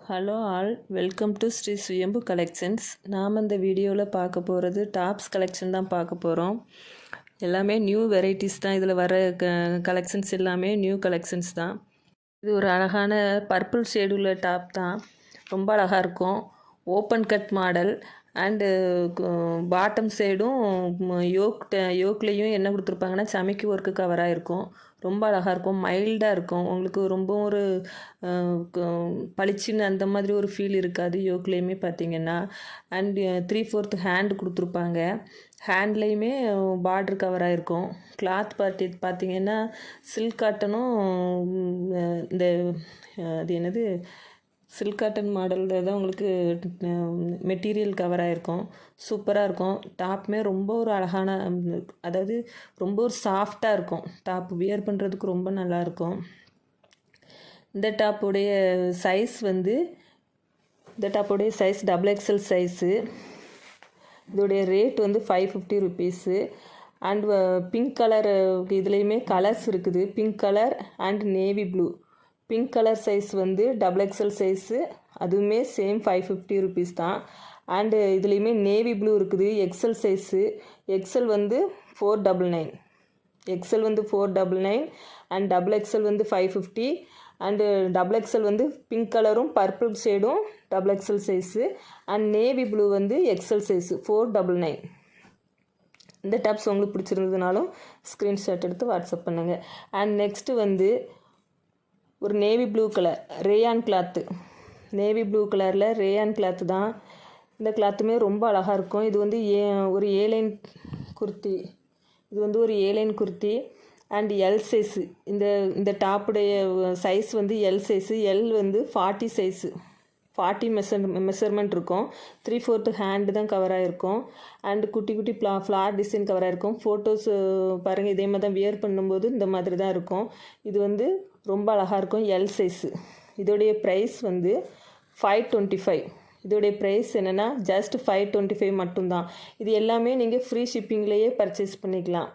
Hello all, welcome to Sri Suyambu collections. நாம் இந்த வீடியோவில் பார்க்க போகிறது டாப்ஸ் கலெக்ஷன் தான் பார்க்க போகிறோம். எல்லாமே நியூ வெரைட்டிஸ் தான். இதில் வர கலெக்ஷன்ஸ் எல்லாமே நியூ கலெக்ஷன்ஸ் தான். இது ஒரு அழகான பர்பிள் ஷேடுள்ள டாப் தான். ரொம்ப அழகாக இருக்கும். Open cut model and bottom சைடும் யோக்லேயும் என்ன கொடுத்துருப்பாங்கன்னா சமைக்கி ஒர்க்கு கவராக இருக்கும். ரொம்ப அழகாக இருக்கும். மைல்டாக இருக்கும். உங்களுக்கு ரொம்ப ஒரு பளிச்சின்னு அந்த மாதிரி ஒரு ஃபீல் இருக்காது யோக்லேயுமே பார்த்தீங்கன்னா. அண்டு 3/4 ஹேண்டு கொடுத்துருப்பாங்க. ஹேண்ட்லேயுமே பார்ட்ரு கவராக இருக்கும். கிளாத் பார்த்தீங்கன்னா சில்க் காட்டனும் இந்த அது என்னது சில்க் காட்டன் மாடலில் தான் உங்களுக்கு மெட்டீரியல் கவராக இருக்கும். சூப்பராக இருக்கும். டாப்புமே ரொம்ப ஒரு அழகான, அதாவது ரொம்ப ஒரு சாஃப்டாக இருக்கும். டாப் வியர் பண்ணுறதுக்கு ரொம்ப நல்லாயிருக்கும். இந்த டாப்புடைய சைஸ் XXL சைஸு. இதோடைய rate 550 rupees. And pink colour இதுலேயுமே கலர்ஸ் இருக்குது. Pink colour and navy blue. Pink colour size XXL size, அதுவுமே சேம் 550 ருபீஸ் தான். அண்டு இதுலேயுமே நேவி ப்ளூ இருக்குது. XL size. XL 499. XL 499 and XXL 550. And XXL pink கலரும் purple ஷேடும் XXL size. And navy blue XL size 499. இந்த tops உங்களுக்கு பிடிச்சிருந்ததுனாலும் screenshot எடுத்து வாட்ஸ்அப் பண்ணுங்கள். அண்ட் நெக்ஸ்ட்டு ஒரு navy blue colour rayon cloth. Navy blue கலரில் ரேயான் கிளாத்து தான். இந்த கிளாத்துமே ரொம்ப அழகாக இருக்கும். இது ஒரு ஏலைன் குர்த்தி. இது ஒரு A line kurti and L size. இந்த டாப்புடைய size L size. L 40 size. 40 measurement இருக்கும். 3/4 ஹேண்டு தான் கவராக இருக்கும். அண்டு குட்டி குட்டி ஃப்ளார் டிசைன் கவராக இருக்கும். ஃபோட்டோஸ் பாருங்கள், இதே மாதிரி தான் வியர் பண்ணும்போது இந்த மாதிரி தான் இருக்கும். இது ரொம்ப அழகாக இருக்கும். L size. இதோடைய ப்ரைஸ் 525. இதோடைய ப்ரைஸ் என்னென்னா ஜஸ்ட் 525 மட்டும்தான். இது எல்லாமே நீங்கள் ஃப்ரீ ஷிப்பிங்லேயே பர்ச்சேஸ் பண்ணிக்கலாம்.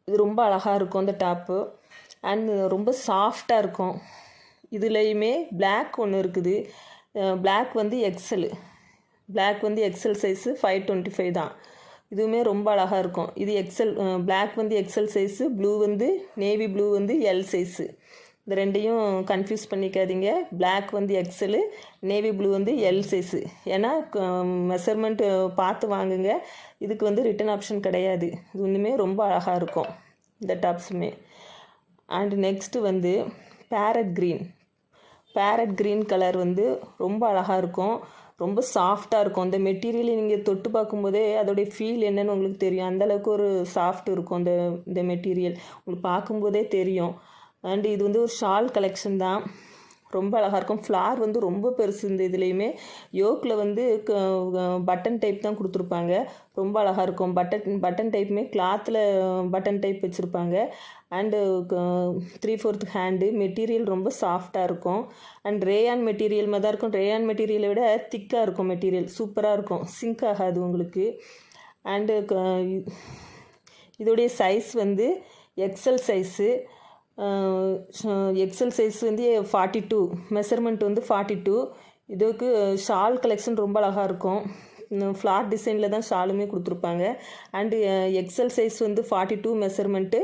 இது ரொம்ப அழகாக இருக்கும் இந்த டாப்பு. அண்ட் ரொம்ப சாஃப்டாக இருக்கும். இதுலேயுமே பிளாக் ஒன்று இருக்குது. Black XL. Black XL size 525 தான். இதுவுமே ரொம்ப அழகாக இருக்கும். இது XL. Black XL size. Blue navy blue L size. இந்த ரெண்டையும் கன்ஃபியூஸ் பண்ணிக்காதீங்க. Black XL, navy blue L size. ஏன்னா மெஷர்மெண்ட்டு பார்த்து வாங்குங்க. இதுக்கு ரிட்டன் ஆப்ஷன் கிடையாது. இது ஒன்றுமே ரொம்ப அழகாக இருக்கும் இந்த டாப்ஸுமே. And next parrot green colour ரொம்ப அழகாக இருக்கும். ரொம்ப சாஃப்டாக இருக்கும். இந்த மெட்டீரியலை நீங்கள் தொட்டு பார்க்கும்போதே அதோடைய ஃபீல் என்னன்னு உங்களுக்கு தெரியும். அந்தளவுக்கு ஒரு சாஃப்ட் இருக்கும் இந்த மெட்டீரியல். உங்களுக்கு பார்க்கும்போதே தெரியும். அண்டு இது ஒரு ஷால் கலெக்ஷன் தான். ரொம்ப அழகாக இருக்கும். ஃப்ளார் ரொம்ப பெருசு. இந்த இதுலேயுமே யோக்கில் பட்டன் டைப் தான் கொடுத்துருப்பாங்க. ரொம்ப அழகாக இருக்கும். பட்டன் டைப்புமே கிளாத்தில் பட்டன் டைப் வச்சுருப்பாங்க. And 3/4 hand. மெட்டீரியல் ரொம்ப சாஃப்டாக இருக்கும். அண்ட் ரேயான் மெட்டீரியல் மாதிரி தான் இருக்கும். ரேயான் மெட்டீரியலை விட திக்காக இருக்கும் மெட்டீரியல். சூப்பராக இருக்கும். சிங்க் ஆகாது உங்களுக்கு. அண்டு இதோடைய size XL size. XL size 42. Measurement 42. இதுக்கு ஷால் கலெக்ஷன் ரொம்ப அழகாக இருக்கும். ஃப்ளார் டிசைனில் தான் ஷாலுமே கொடுத்துருப்பாங்க. And XL size 42 measurement.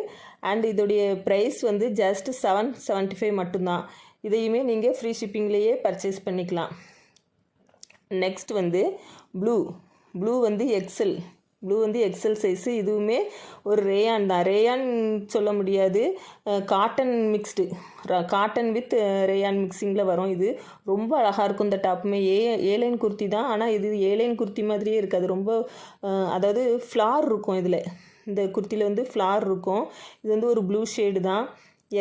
And இதோடைய ப்ரைஸ் ஜஸ்ட் 775 மட்டும்தான். இதையுமே நீங்கள் ஃப்ரீ ஷிப்பிங்லேயே பர்ச்சேஸ் பண்ணிக்கலாம். Next blue XL. Blue XL size. இதுவுமே ஒரு ரேயான் தான். ரேயான் சொல்ல முடியாது, cotton mixed. Cotton with rayon மிக்சிங்கில் வரும். இது ரொம்ப அழகாக இருக்கும். இந்த டாப்புமே ஏலைன் குர்த்தி தான். ஆனால் இது ஏலைன் குர்த்தி மாதிரியே இருக்காது. ரொம்ப அதாவது ஃப்ளார் இருக்கும் இதில். இந்த குர்த்தியில் ஃப்ளார் இருக்கும். இது ஒரு ப்ளூ ஷேடு தான்.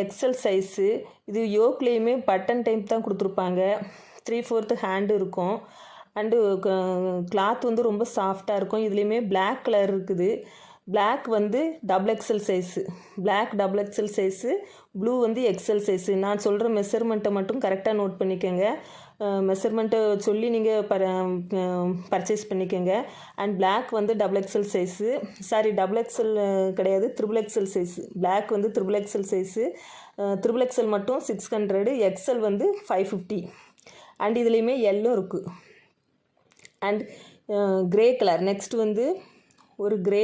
XL size. இது யோக்லேயுமே பட்டன் டைப் தான் கொடுத்துருப்பாங்க. 3/4 ஹேண்டு இருக்கும். அண்டு கிளாத் ரொம்ப சாஃப்டாக இருக்கும். இதுலேயுமே பிளாக் கலர் இருக்குது. Black வந்து double XL size, Black double XL size, blue வந்து எக்ஸல் சைஸு. நான் சொல்கிற மெஷர்மெண்ட்டை மட்டும் கரெக்டாக நோட் பண்ணிக்கோங்க. மெஷர்மெண்ட்டை சொல்லி நீங்கள் பர்ச்சேஸ் பண்ணிக்கோங்க. அண்ட் Black வந்து double XL size, sorry double XL கிடையாது, த்ரிபிள் எக்ஸல் சைஸு. Black வந்து triple XL size, triple XL மட்டும் 600, எக்ஸல் வந்து 550. அண்ட் இதுலேயுமே எல்லும் இருக்குது. அண்ட் கிரே கலர், நெக்ஸ்ட் வந்து ஒரு கிரே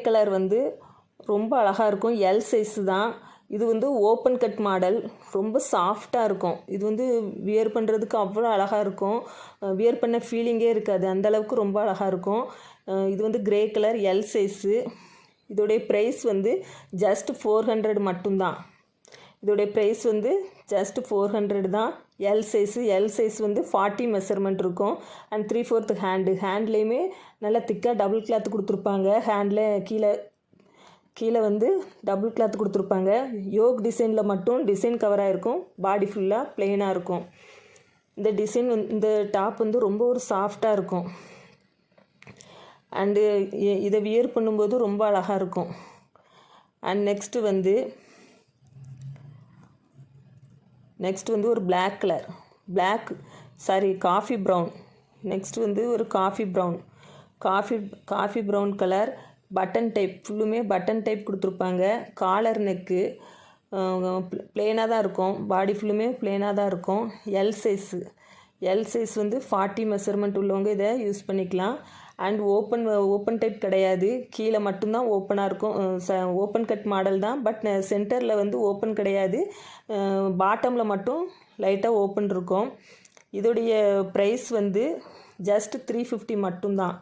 கலர் வந்து ரொம்ப அழகாக இருக்கும். எல் சைஸு தான். இது வந்து ஓப்பன் கட் மாடல், ரொம்ப சாஃப்டாக இருக்கும். இது வந்து வியர் பண்ணுறதுக்கு அவ்வளோ அழகாக இருக்கும். வியர் பண்ண ஃபீலிங்கே இருக்காது, அந்தளவுக்கு ரொம்ப அழகாக இருக்கும். இது வந்து கிரே கலர், எல் சைஸு. இதோடைய ப்ரைஸ் வந்து ஜஸ்ட் 400 மட்டும்தான். இதோடைய ப்ரைஸ் வந்து ஜஸ்ட் 400 தான். எல் சைஸ் வந்து 40 மெஷர்மெண்ட் இருக்கும். அண்ட் 3/4 ஹேண்ட்லேயுமே நல்லா திக்காக டபுள் கிளாத் கொடுத்துருப்பாங்க. ஹேண்டில் கீழே வந்து டபுள் கிளாத் கொடுத்துருப்பாங்க. யோக் டிசைனில் மட்டும் டிசைன் கவராக இருக்கும், பாடி ஃபுல்லாக ப்ளெயினாக இருக்கும். இந்த டிசைன் இந்த டாப் வந்து ரொம்ப ஒரு சாஃப்டாக இருக்கும். அண்டு இதை வியர் பண்ணும்போது ரொம்ப அழகாக இருக்கும். அண்ட் நெக்ஸ்ட்டு வந்து ஒரு black colour, coffee brown. Next வந்து ஒரு coffee brown colour, button type, ஃபுல்லுமே பட்டன் டைப் கொடுத்துருப்பாங்க. காலர் நெக்கு ப்ளெயினாக தான் இருக்கும், பாடி ஃபுல்லுமே ப்ளெயினாக தான் இருக்கும். எல் சைஸ் வந்து 40 மெஷர்மெண்ட் உள்ளவங்க இதை யூஸ் பண்ணிக்கலாம். அண்ட் ஓப்பன் டைப் கிடையாது, கீழே மட்டும்தான் ஓப்பனாக இருக்கும். ஓப்பன் கட் மாடல் தான், பட் சென்டரில் வந்து ஓப்பன் கிடையாது, பாட்டமில் மட்டும் லைட்டாக ஓப்பன் இருக்கும். இதோடைய ப்ரைஸ் வந்து ஜஸ்ட் 350 மட்டும்தான்.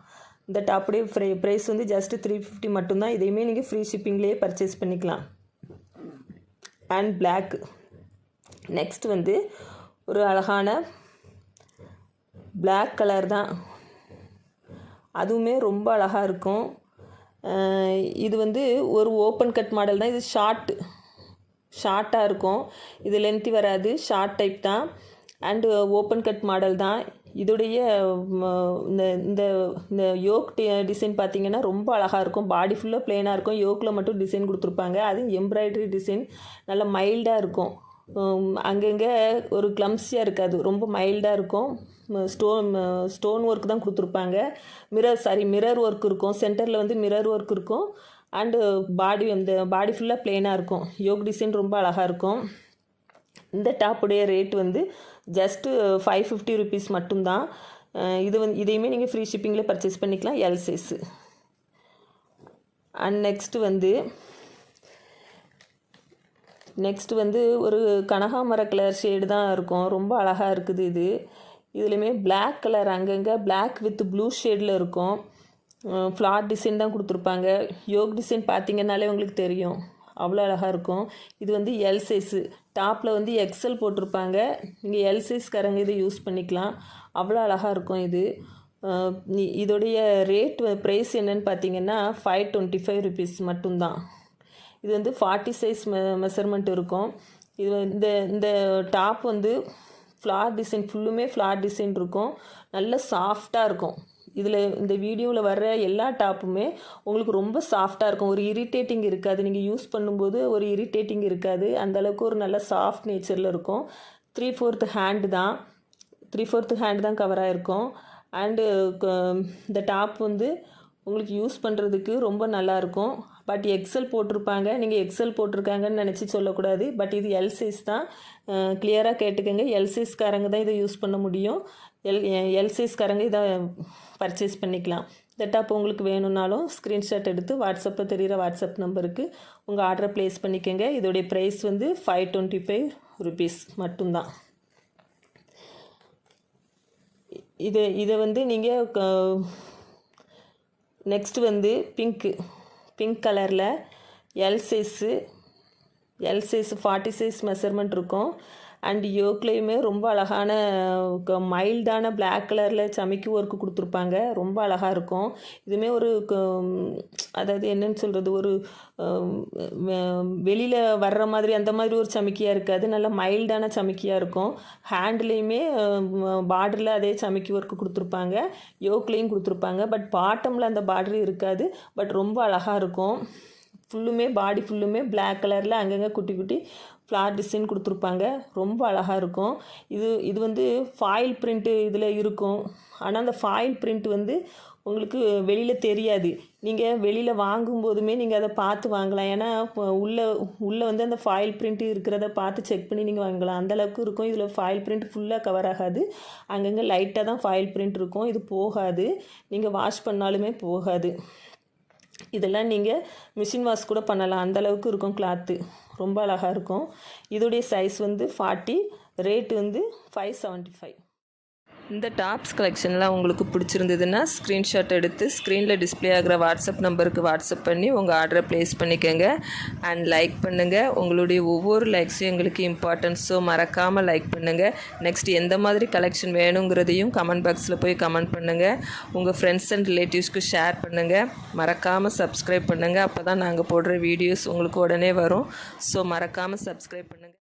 இந்த டாப்புடைய ப்ரைஸ் வந்து ஜஸ்ட் 350 மட்டும்தான். இதையுமே நீங்கள் ஃப்ரீ ஷிப்பிங்லேயே பர்ச்சேஸ் பண்ணிக்கலாம். அண்ட் பிளாக், நெக்ஸ்ட் வந்து ஒரு அழகான பிளாக் கலர் தான், அதுவுமே ரொம்ப அழகாக இருக்கும். இது வந்து ஒரு ஓப்பன் கட் மாடல் தான். இது ஷார்ட்டாக இருக்கும், இது லென்த்தி வராது, ஷார்ட் டைப் தான். அண்டு ஓப்பன் கட் மாடல் தான். இதோடைய இந்த யோக் டிசைன் பார்த்திங்கன்னா ரொம்ப அழகாக இருக்கும், பாடி ஃபுல்லாக ப்ளெயினாக இருக்கும், யோக்கில் மட்டும் டிசைன் கொடுத்துருப்பாங்க. அதுவும் எம்ப்ராய்டரி டிசைன் நல்லா மைல்டாக இருக்கும். அங்கங்கே ஒரு கிளம்ஸியாக இருக்காது, ரொம்ப மைல்டாக இருக்கும். ஸ்டோன் ஒர்க் தான் கொடுத்துருப்பாங்க. மிரர் ஒர்க் இருக்கும், சென்டரில் வந்து மிரர் ஒர்க் இருக்கும். அண்டு பாடி ஃபுல்லாக ப்ளெயினாக இருக்கும். யோக் டிசைன் ரொம்ப அழகாக இருக்கும். இந்த டாப்புடைய ரேட் வந்து ஜஸ்ட்டு 550 ருபீஸ் மட்டும்தான். இதையுமே நீங்கள் ஃப்ரீ ஷிப்பிங்கில் பர்ச்சேஸ் பண்ணிக்கலாம், எல் சைஸு. அண்ட் நெக்ஸ்ட் வந்து ஒரு கனகாமர கலர் ஷேடு தான் இருக்கும், ரொம்ப அழகாக இருக்குது. இதுலேயுமே பிளாக் கலர், அங்கங்கே பிளாக் வித் ப்ளூ ஷேடில் இருக்கும். ஃப்ளார் டிசைன் தான் கொடுத்துருப்பாங்க. யோக் டிசைன் பார்த்திங்கனாலே உங்களுக்கு தெரியும், அவ்வளோ அழகாக இருக்கும். இது வந்து எல் சைஸு, டாப்பில் வந்து எக்ஸல் போட்டிருப்பாங்க. நீங்கள் எல் சைஸ்காரங்க இதை யூஸ் பண்ணிக்கலாம், அவ்வளோ அழகாக இருக்கும். இதோடைய ப்ரைஸ் என்னன்னு பார்த்தீங்கன்னா 525 ருபீஸ் மட்டும்தான். இது வந்து 40 சைஸ் மெஷர்மெண்ட் இருக்கும். இந்த டாப் வந்து ஃப்ளார் டிசைன், ஃபுல்லுமே ஃப்ளார் டிசைன் இருக்கும், நல்ல சாஃப்டாக இருக்கும். இந்த வீடியோவில் வர்ற எல்லா டாப்புமே உங்களுக்கு ரொம்ப சாஃப்டாக இருக்கும், ஒரு இரிட்டேட்டிங் இருக்காது. நீங்கள் யூஸ் பண்ணும்போது ஒரு இரிட்டேட்டிங் இருக்காது, அந்தளவுக்கு ஒரு நல்ல சாஃப்ட் நேச்சரில் இருக்கும். 3/4 ஹேண்ட் தான் கவராக இருக்கும். அண்டு இந்த டாப் வந்து உங்களுக்கு யூஸ் பண்ணுறதுக்கு ரொம்ப நல்லாயிருக்கும். பட் எக்ஸல் போட்டிருப்பாங்க, நீங்கள் எக்ஸல் போட்டிருக்காங்கன்னு நினச்சி சொல்லக்கூடாது. பட் இது எல் சைஸ் தான், கிளியராக கேட்டுக்கோங்க. எல் சைஸ்காரங்க தான் இதை யூஸ் பண்ண முடியும். எல் சைஸ்காரங்க இதை பர்ச்சேஸ் பண்ணிக்கலாம். இந்த டாப் உங்களுக்கு வேணும்னாலும் ஸ்க்ரீன்ஷாட் எடுத்து வாட்ஸ்அப்பில் தெரிகிற வாட்ஸ்அப் நம்பருக்கு உங்கள் ஆர்டரை ப்ளேஸ் பண்ணிக்கோங்க. இதோடைய ப்ரைஸ் வந்து 525 ருபீஸ் மட்டும்தான். இதை வந்து நீங்கள் நெக்ஸ்ட் வந்து பிங்க் கலரில் எல் சைஸு 40 சைஸ் மெஷர்மெண்ட் இருக்கும். அண்ட் யோக்லேயுமே ரொம்ப அழகான மைல்டான பிளாக் கலரில் சமைக்கி ஒர்க்கு கொடுத்துருப்பாங்க. ரொம்ப அழகாக இருக்கும். இதுவுமே ஒரு அதாவது என்னன்னு சொல்கிறது, ஒரு வெளியில் வர்ற மாதிரி அந்த மாதிரி ஒரு சமைக்கியாக இருக்காது. நல்லா மைல்டான சமைக்கியாக இருக்கும். ஹேண்ட்லேயுமே பார்டரில் அதே சமைக்கி ஒர்க்கு கொடுத்துருப்பாங்க. யோக்லேயும் கொடுத்துருப்பாங்க. பட் பாட்டமில் அந்த பார்டர் இருக்காது. பட் ரொம்ப அழகாக இருக்கும். ஃபுல்லுமே பாடி ஃபுல்லுமே பிளாக் கலரில் அங்கங்கே குட்டி குட்டி ஃப்ளார் டிசைன் கொடுத்துருப்பாங்க. ரொம்ப அழகாக இருக்கும். இது வந்து ஃபாயில் பிரிண்ட்டு இதில் இருக்கும். ஆனால் அந்த ஃபாயில் பிரிண்ட் வந்து உங்களுக்கு வெளியில் தெரியாது. நீங்கள் வெளியில் வாங்கும்போதுமே நீங்கள் அதை பார்த்து வாங்கலாம். ஏன்னா உள்ளே வந்து அந்த ஃபாயில் பிரிண்ட் இருக்கிறத பார்த்து செக் பண்ணி நீங்கள் வாங்கலாம். அந்தளவுக்கு இருக்கும். இதில் ஃபாயில் பிரிண்ட் ஃபுல்லாக கவர் ஆகாது. அங்கங்கே லைட்டாக தான் ஃபாயில் பிரிண்ட் இருக்கும். இது போகாது. நீங்கள் வாஷ் பண்ணாலுமே போகாது. இதெல்லாம் நீங்கள் மிஷின் வாஷ் கூட பண்ணலாம். அந்தளவுக்கு இருக்கும் கிளாத்து. ரொம்ப அழகாக இருக்கும். இதோடைய சைஸ் வந்து 40. ரேட்டு வந்து 575. இந்த டாப்ஸ் கலெக்ஷன்லாம் உங்களுக்கு பிடிச்சிருந்ததுன்னா ஸ்க்ரீன்ஷாட் எடுத்து ஸ்க்ரீனில் டிஸ்பிளே ஆகிற வாட்ஸ்அப் நம்பருக்கு வாட்ஸ்அப் பண்ணி உங்கள் ஆர்டரை ப்ளேஸ் பண்ணிக்கோங்க. அண்ட் லைக் பண்ணுங்கள். உங்களுடைய ஒவ்வொரு லைக்ஸும் எங்களுக்கு இம்பார்ட்டன்ஸ். ஸோ மறக்காமல் லைக் பண்ணுங்கள். நெக்ஸ்ட் எந்த மாதிரி கலெக்ஷன் வேணுங்கிறதையும் கமெண்ட் பாக்ஸில் போய் கமெண்ட் பண்ணுங்கள். உங்கள் ஃப்ரெண்ட்ஸ் அண்ட் ரிலேட்டிவ்ஸ்க்கு ஷேர் பண்ணுங்கள். மறக்காமல் சப்ஸ்கிரைப் பண்ணுங்கள். அப்போ தான் நாங்கள் போடுற வீடியோஸ் உங்களுக்கு உடனே வரும். ஸோ மறக்காமல் சப்ஸ்கிரைப் பண்ணுங்கள்.